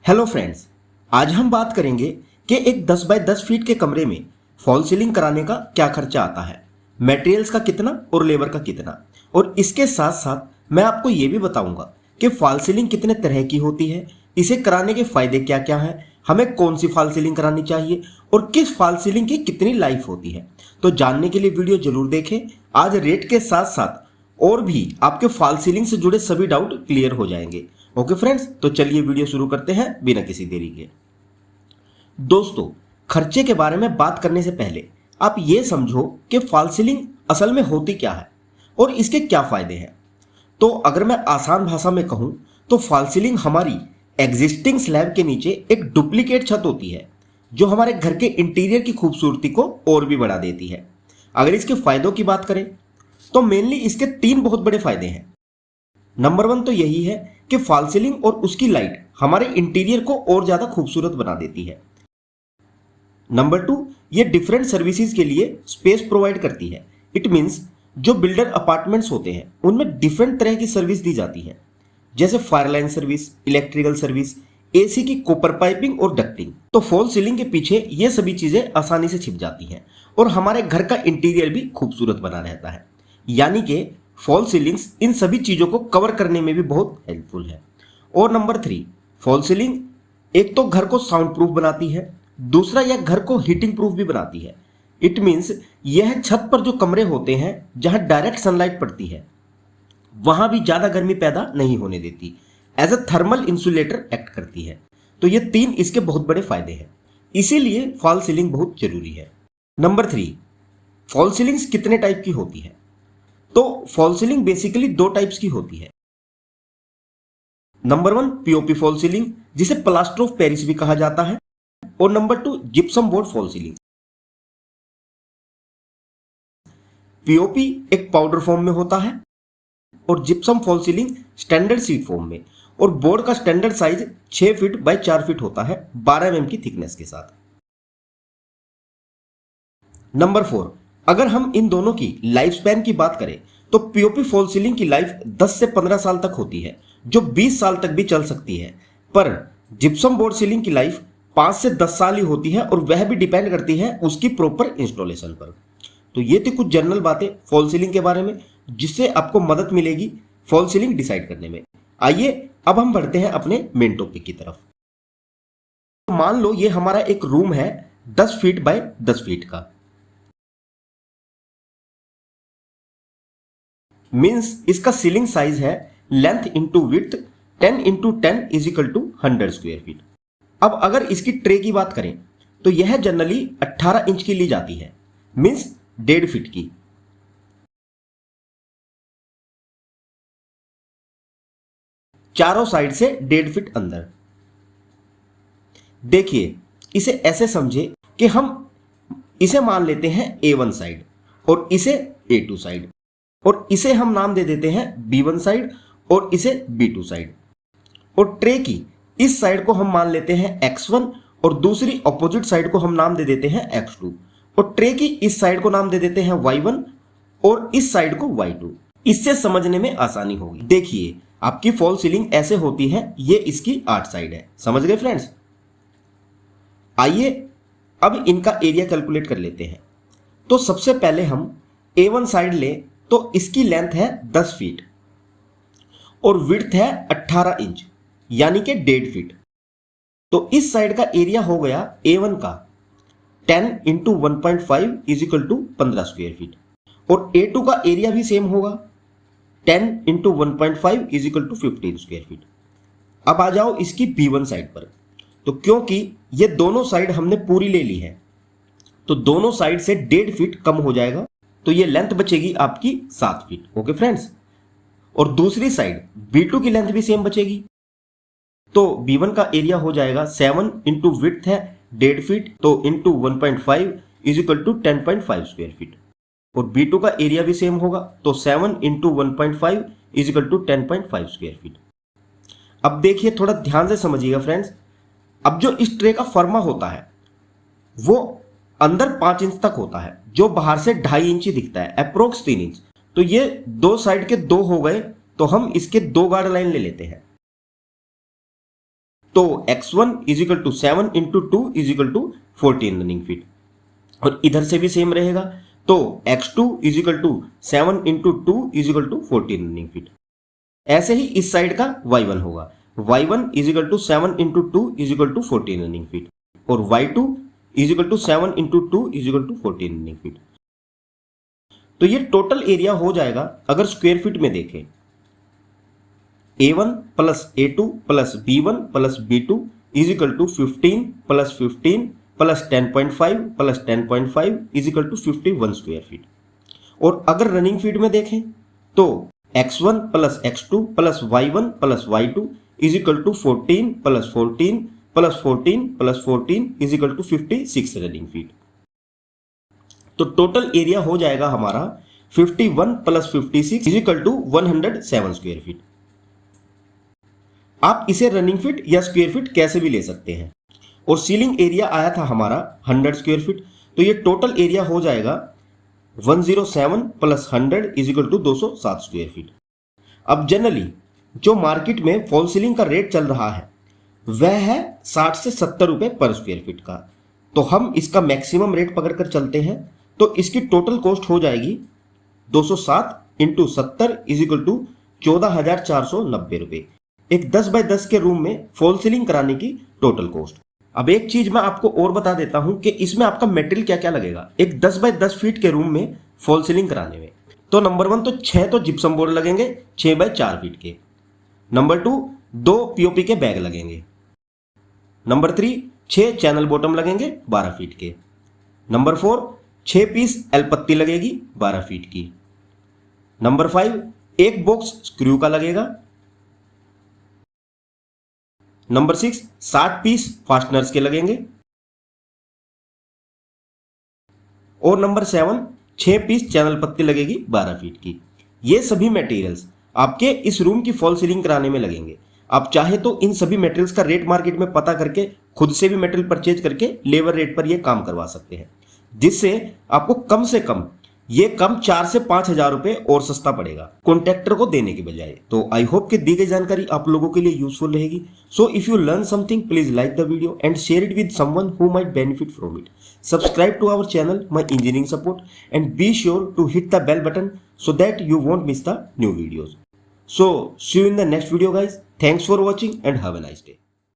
Hello friends, आज हम बात करेंगे कि एक 10 बाय 10 फीट के कमरे में फॉल सीलिंग कराने का क्या खर्चा आता है, मटेरियल्स का कितना और लेबर का कितना। और इसके साथ साथ मैं आपको ये भी बताऊंगा कि फॉल सीलिंग कितने तरह की होती है, इसे कराने के फायदे क्या क्या हैं, हमें कौन सी फॉल सीलिंग करानी चाहिए और किस फॉल सीलिंग की कितनी लाइफ होती है। तो जानने के लिए वीडियो जरूर देखें। आज रेट के साथ साथ और भी आपके फॉल सीलिंग से जुड़े सभी डाउट क्लियर हो जाएंगे। ओके फ्रेंड्स, तो चलिए वीडियो शुरू करते हैं बिना किसी देरी के। दोस्तों, खर्चे के बारे में बात करने से पहले आप ये समझो कि फॉल सीलिंग असल में होती क्या है और इसके क्या फायदे हैं। तो अगर मैं आसान भाषा में कहूं तो फॉल सीलिंग हमारी एग्जिस्टिंग स्लैब के नीचे एक डुप्लीकेट छत होती है जो हमारे घर के इंटीरियर की खूबसूरती को और भी बढ़ा देती है। अगर इसके फायदों की बात करें तो मेनली इसके 3 बहुत बड़े फायदे हैं। नंबर 1 तो यही है कि फॉल सीलिंग और उसकी लाइट हमारे इंटीरियर को और ज्यादा खूबसूरत बना देती है। नंबर 2, ये डिफरेंट सर्विसेज के लिए स्पेस प्रोवाइड करती है। इट मींस जो बिल्डर अपार्टमेंट्स होते हैं उनमें डिफरेंट तरह की सर्विस दी जाती है, जैसे fire line service, electrical service, AC की कॉपर पाइपिंग और डक्टिंग। तो फॉल सीलिंग के पीछे ये सभी चीजें आसानी से छिप जाती हैं और हमारे घर का इंटीरियर भी खूबसूरत बना रहता है। यानी कि फॉल सीलिंग्स इन सभी चीजों को कवर करने में भी बहुत हेल्पफुल है। और नंबर 3, फॉल सीलिंग एक तो घर को साउंड प्रूफ बनाती है, दूसरा यह घर को हीटिंग प्रूफ भी बनाती है। इट मींस यह छत पर जो कमरे होते हैं जहां डायरेक्ट सनलाइट पड़ती है वहां भी ज्यादा गर्मी पैदा नहीं होने देती, as a thermal insulator act करती है। तो ये 3 इसके बहुत बड़े फायदे हैं, इसीलिए फॉल सीलिंग बहुत जरूरी है। नंबर 3, फॉल सीलिंग्स कितने टाइप की होती है। तो फॉल सीलिंग बेसिकली 2 टाइप्स की होती है। नंबर 1 पीओपी फॉल सीलिंग, जिसे प्लास्टर ऑफ पेरिस भी कहा जाता है, और number 2 gypsum board fall ceiling. POP एक पाउडर फॉर्म में होता है और gypsum fall ceiling standard sheet form में, और बोर्ड का standard size 6 feet by 4 feet होता है 12 mm की थिकनेस के साथ। नंबर 4, अगर हम इन दोनों की लाइफ स्पैन की बात करें तो पीओपी फॉल सीलिंग की लाइफ 10 से 15 साल तक होती है, जो 20 साल तक भी चल सकती है। पर जिप्सम बोर्ड सीलिंग की लाइफ 5 से 10 साल ही होती है, और वह भी डिपेंड करती है उसकी प्रॉपर इंस्टॉलेशन पर। तो ये थी कुछ जनरल बातें फॉल सीलिंग के बारे में, जिससे आपको मदद मिलेगी फॉल सीलिंग डिसाइड करने में। आइए अब हम बढ़ते हैं अपने मेन टॉपिक की तरफ। तो मान लो ये हमारा एक रूम है 10 फीट बाय 10 फीट का। मीन्स इसका सीलिंग साइज है length into width 10 into 10 is equal to 100 square feet. अब अगर इसकी ट्रे की बात करें तो यह जनरली 18 इंच की ली जाती है, मीन्स 1.5 फीट की। चारों साइड से 1.5 फीट अंदर। देखिए, इसे ऐसे समझे कि हम इसे मान लेते हैं A1 साइड और इसे A2 साइड, और इसे हम नाम दे देते हैं B1 साइड और इसे B2 साइड। और ट्रे की इस साइड को हम मान लेते हैं X1 और दूसरी ऑपोजिट साइड को हम नाम दे देते हैं X2, और ट्रे की इस साइड को नाम दे देते हैं Y1 और इस साइड को Y2। इससे समझने में आसानी होगी। देखिए, आपकी फॉल सीलिंग ऐसे होती है, ये इसकी 8 साइड है। समझ गए फ्रेंड्स? आइए अब इनका एरिया कैलकुलेट कर लेते हैं। तो सबसे पहले हम A1 साइड लें तो इसकी लेंथ है 10 फीट और विड्थ है 18 इंच, यानी कि 1.5 फीट। तो इस साइड का एरिया हो गया A1 का 10 into 1.5 is equal to 15 square feet, और A2 का एरिया भी सेम होगा 10 into 1.5 is equal to 15 square feet. अब आ जाओ इसकी B1 साइड पर। तो क्योंकि ये दोनों साइड हमने पूरी ले ली है तो दोनों साइड से 1.5 फीट कम हो जाएगा, तो ये लेंथ बचेगी आपकी 7 फीट। Okay friends? और दूसरी साइड B2 की लेंथ भी सेम बचेगी, तो B1 का एरिया हो जाएगा 7 इंटू विड्थ है 1.5 फीट, तो into 1.5 is equal to 10.5 square feet, और B2 का एरिया भी सेम होगा, तो 7 into 1.5 is equal to 10.5 square feet. अब देखिए, थोड़ा ध्यान से समझिएगा फ्रेंड्स। अब जो इस ट्रे का फर्मा होता है वो अंदर 5 इंच तक होता है, जो बाहर से 2.5 इंच ही दिखता है, अप्रोक्स 3 इंच। तो ये 2 साइड के 2 हो गए, तो हम इसके 2 गार्ड लाइन ले लेते हैं। तो x1 is equal to 7 into 2 is equal to 14 running feet. और इधर से भी सेम रहेगा, तो x2 is equal to 7 into 2 is equal to 14 running feet. ऐसे ही इस साइड का y1 होगा, y1 is equal to 7 into 2 is equal to 14 running feet, और y2 is equal to 7 into 2 is equal to 14 running feet. तो ये total area हो जाएगा अगर स्क्वायर फीट में देखें, A1 plus A2 plus B1 plus B2 is equal to 15 plus 15 plus 10.5 plus 10.5 is equal to 51 square feet. और अगर running feet में देखें तो x1 plus x2 plus y1 plus y2 is equal to 14 plus 14 plus 14 plus 14 is equal to 56 running feet. तो total area हो जाएगा हमारा 51 plus 56 is equal to 107 square feet. आप इसे रनिंग फीट या स्क्वायर फीट कैसे भी ले सकते हैं। और सीलिंग एरिया आया था हमारा 100 स्क्वायर फीट, तो ये टोटल एरिया हो जाएगा 107 plus 100 is equal to 207 square feet. अब जनरली जो मार्केट में फॉल सीलिंग का रेट चल रहा है वह है 60 से 70 रुपए पर स्क्वायर फीट का, तो हम इसका मैक्सिमम रेट पकड़कर चलते हैं, तो इसकी टोटल कॉस्ट हो जाएगी 207 इंटू 70 इज इक्वल टू 14,490 रुपए। एक 10 बाय 10 के रूम में फॉल सीलिंग कराने की टोटल कॉस्ट। अब एक चीज मैं आपको और बता देता हूं कि इसमें आपका मटेरियल क्या क्या लगेगा एक 10 बाय 10 फीट के रूम में फॉल सीलिंग कराने में। तो नंबर 1 तो 6 तो जिप्सम बोर्ड लगेंगे 6 बाय 4 फीट के। नंबर 2 2 पीओपी के बैग लगेंगे। नंबर 3 6 चैनल बॉटम लगेंगे 12 फीट के। नंबर 4 6 पीस एल पत्ती लगेगी 12 फीट की। नंबर 5 एक बॉक्स स्क्रू का लगेगा। नंबर 6 60 पीस फास्टनर्स के लगेंगे। और नंबर 7 6 पीस चैनल पत्ती लगेगी 12 फीट की। ये सभी मटेरियल्स आपके इस रूम की फॉल सीलिंग कराने में लगेंगे। आप चाहे तो इन सभी मटेरियल्स का रेट मार्केट में पता करके खुद से भी मटेरियल परचेज करके लेबर रेट पर ये काम करवा सकते हैं, जिससे आपको कम से कम ये कम 4 से 5 हजार रुपए और सस्ता पड़ेगा कॉन्ट्रैक्टर को देने के बजाय। तो आई होप कि दी गई जानकारी आप लोगों के लिए यूजफुल रहेगी। So if you learn something please like the video and share it with someone who might benefit from it. Subscribe to our channel my engineering support and be sure to hit the bell button so that you won't miss the new videos. So see you in the next video guys. Thanks for watching and have a nice day.